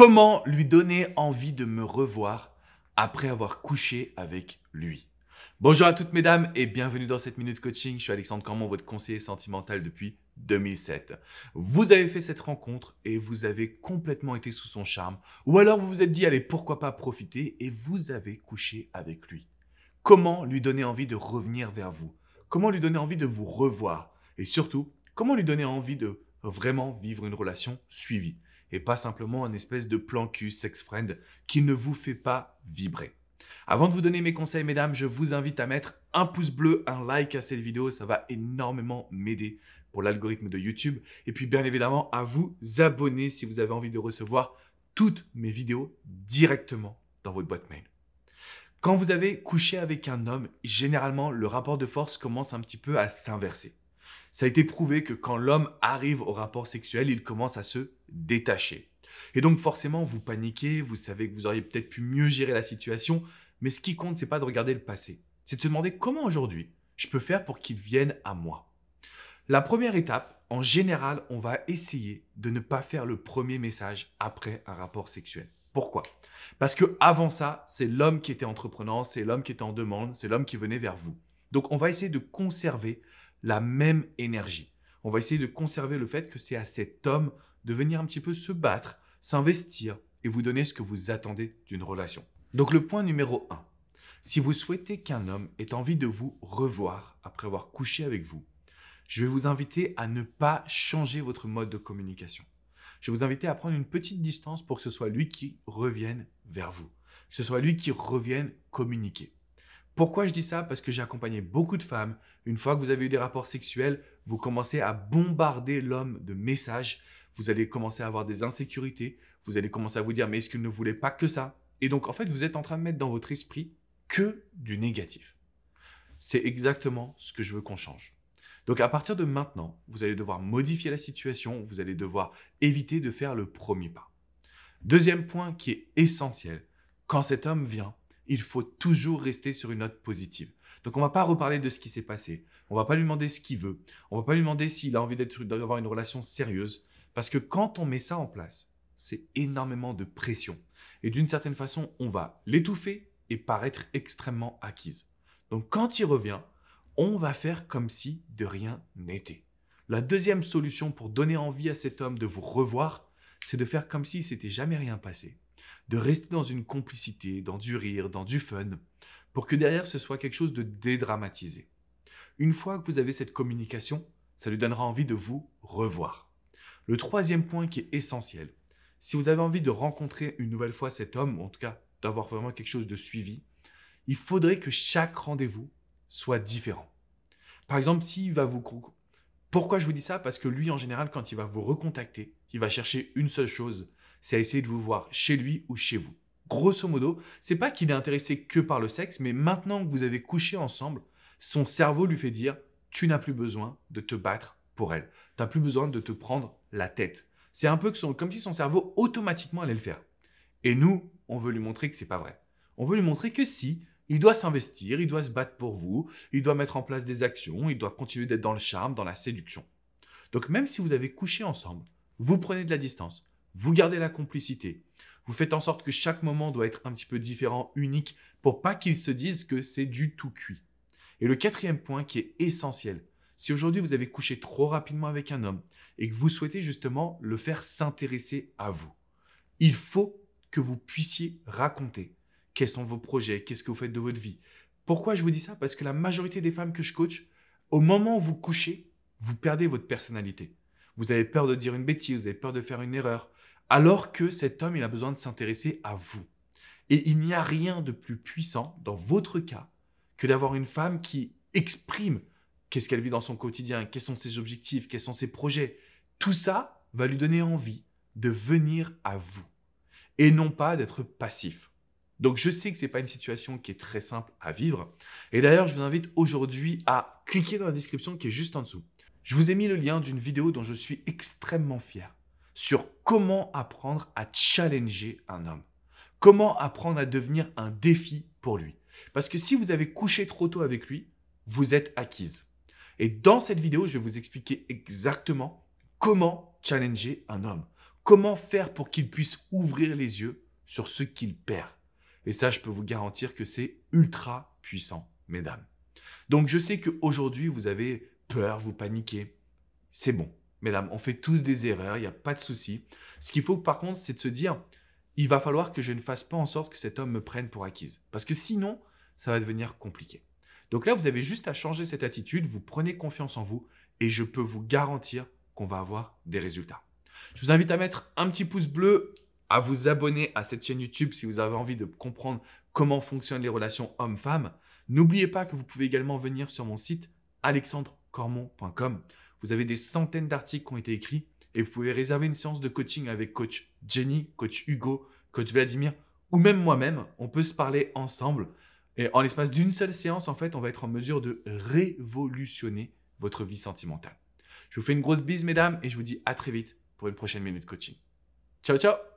Comment lui donner envie de me revoir après avoir couché avec lui? Bonjour à toutes mesdames et bienvenue dans cette minute coaching. Je suis Alexandre Cormon, votre conseiller sentimental depuis 2007. Vous avez fait cette rencontre et vous avez complètement été sous son charme. Ou alors vous vous êtes dit, allez, pourquoi pas profiter et vous avez couché avec lui. Comment lui donner envie de revenir vers vous? Comment lui donner envie de vous revoir? Et surtout, comment lui donner envie de vraiment vivre une relation suivie? Et pas simplement un espèce de plan cul sex friend qui ne vous fait pas vibrer. Avant de vous donner mes conseils, mesdames, je vous invite à mettre un pouce bleu, un like à cette vidéo. Ça va énormément m'aider pour l'algorithme de YouTube. Et puis, bien évidemment, à vous abonner si vous avez envie de recevoir toutes mes vidéos directement dans votre boîte mail. Quand vous avez couché avec un homme, généralement, le rapport de force commence un petit peu à s'inverser. Ça a été prouvé que quand l'homme arrive au rapport sexuel, il commence à se détacher. Et donc forcément, vous paniquez, vous savez que vous auriez peut-être pu mieux gérer la situation, mais ce qui compte, c'est pas de regarder le passé. C'est de se demander comment aujourd'hui je peux faire pour qu'il vienne à moi. La première étape, en général, on va essayer de ne pas faire le premier message après un rapport sexuel. Pourquoi? Parce que avant ça, c'est l'homme qui était entreprenant, c'est l'homme qui était en demande, c'est l'homme qui venait vers vous. Donc on va essayer de conserver la même énergie. On va essayer de conserver le fait que c'est à cet homme de venir un petit peu se battre, s'investir et vous donner ce que vous attendez d'une relation. Donc le point numéro 1, si vous souhaitez qu'un homme ait envie de vous revoir après avoir couché avec vous, je vais vous inviter à ne pas changer votre mode de communication. Je vais vous inviter à prendre une petite distance pour que ce soit lui qui revienne vers vous, que ce soit lui qui revienne communiquer. Pourquoi je dis ça? Parce que j'ai accompagné beaucoup de femmes. Une fois que vous avez eu des rapports sexuels, vous commencez à bombarder l'homme de messages. Vous allez commencer à avoir des insécurités. Vous allez commencer à vous dire, mais est-ce qu'il ne voulait pas que ça? Et donc, en fait, vous êtes en train de mettre dans votre esprit que du négatif. C'est exactement ce que je veux qu'on change. Donc, à partir de maintenant, vous allez devoir modifier la situation. Vous allez devoir éviter de faire le premier pas. Deuxième point qui est essentiel, quand cet homme vient, il faut toujours rester sur une note positive. Donc, on ne va pas reparler de ce qui s'est passé. On ne va pas lui demander ce qu'il veut. On ne va pas lui demander s'il a envie d'avoir une relation sérieuse. Parce que quand on met ça en place, c'est énormément de pression. Et d'une certaine façon, on va l'étouffer et paraître extrêmement acquise. Donc, quand il revient, on va faire comme si de rien n'était. La deuxième solution pour donner envie à cet homme de vous revoir, c'est de faire comme s'il ne s'était jamais rien passé. De rester dans une complicité, dans du rire, dans du fun, pour que derrière ce soit quelque chose de dédramatisé. Une fois que vous avez cette communication, ça lui donnera envie de vous revoir. Le troisième point qui est essentiel, si vous avez envie de rencontrer une nouvelle fois cet homme, ou en tout cas d'avoir vraiment quelque chose de suivi, il faudrait que chaque rendez-vous soit différent. Par exemple, s'il va vous... Pourquoi je vous dis ça? Parce que lui, en général, quand il va vous recontacter, il va chercher une seule chose, c'est à essayer de vous voir chez lui ou chez vous. Grosso modo, c'est pas qu'il est intéressé que par le sexe, mais maintenant que vous avez couché ensemble, son cerveau lui fait dire « tu n'as plus besoin de te battre pour elle. Tu n'as plus besoin de te prendre la tête. » C'est un peu comme si son cerveau automatiquement allait le faire. Et nous, on veut lui montrer que c'est pas vrai. On veut lui montrer que si, il doit s'investir, il doit se battre pour vous, il doit mettre en place des actions, il doit continuer d'être dans le charme, dans la séduction. Donc même si vous avez couché ensemble, vous prenez de la distance, vous gardez la complicité, vous faites en sorte que chaque moment doit être un petit peu différent, unique, pour pas qu'il se dise que c'est du tout cuit. Et le quatrième point qui est essentiel, si aujourd'hui vous avez couché trop rapidement avec un homme et que vous souhaitez justement le faire s'intéresser à vous, il faut que vous puissiez raconter quels sont vos projets, qu'est-ce que vous faites de votre vie. Pourquoi je vous dis ça? Parce que la majorité des femmes que je coach, au moment où vous couchez, vous perdez votre personnalité. Vous avez peur de dire une bêtise, vous avez peur de faire une erreur, alors que cet homme, il a besoin de s'intéresser à vous. Et il n'y a rien de plus puissant dans votre cas que d'avoir une femme qui exprime qu'est-ce qu'elle vit dans son quotidien, quels sont ses objectifs, quels sont ses projets. Tout ça va lui donner envie de venir à vous et non pas d'être passif. Donc, je sais que ce n'est pas une situation qui est très simple à vivre. Et d'ailleurs, je vous invite aujourd'hui à cliquer dans la description qui est juste en dessous. Je vous ai mis le lien d'une vidéo dont je suis extrêmement fier sur comment apprendre à challenger un homme. Comment apprendre à devenir un défi pour lui. Parce que si vous avez couché trop tôt avec lui, vous êtes acquise. Et dans cette vidéo, je vais vous expliquer exactement comment challenger un homme. Comment faire pour qu'il puisse ouvrir les yeux sur ce qu'il perd? Et ça, je peux vous garantir que c'est ultra puissant, mesdames. Donc, je sais qu'aujourd'hui, vous avez peur, vous paniquez. C'est bon, mesdames, on fait tous des erreurs, il n'y a pas de souci. Ce qu'il faut par contre, c'est de se dire, il va falloir que je ne fasse pas en sorte que cet homme me prenne pour acquise. Parce que sinon, ça va devenir compliqué. Donc là, vous avez juste à changer cette attitude, vous prenez confiance en vous et je peux vous garantir qu'on va avoir des résultats. Je vous invite à mettre un petit pouce bleu, à vous abonner à cette chaîne YouTube si vous avez envie de comprendre comment fonctionnent les relations hommes-femmes. N'oubliez pas que vous pouvez également venir sur mon site alexandrecormon.com. Vous avez des centaines d'articles qui ont été écrits et vous pouvez réserver une séance de coaching avec coach Jenny, coach Hugo, coach Vladimir ou même moi-même. On peut se parler ensemble. Et en l'espace d'une seule séance, en fait, on va être en mesure de révolutionner votre vie sentimentale. Je vous fais une grosse bise, mesdames, et je vous dis à très vite pour une prochaine minute coaching. Ciao, ciao!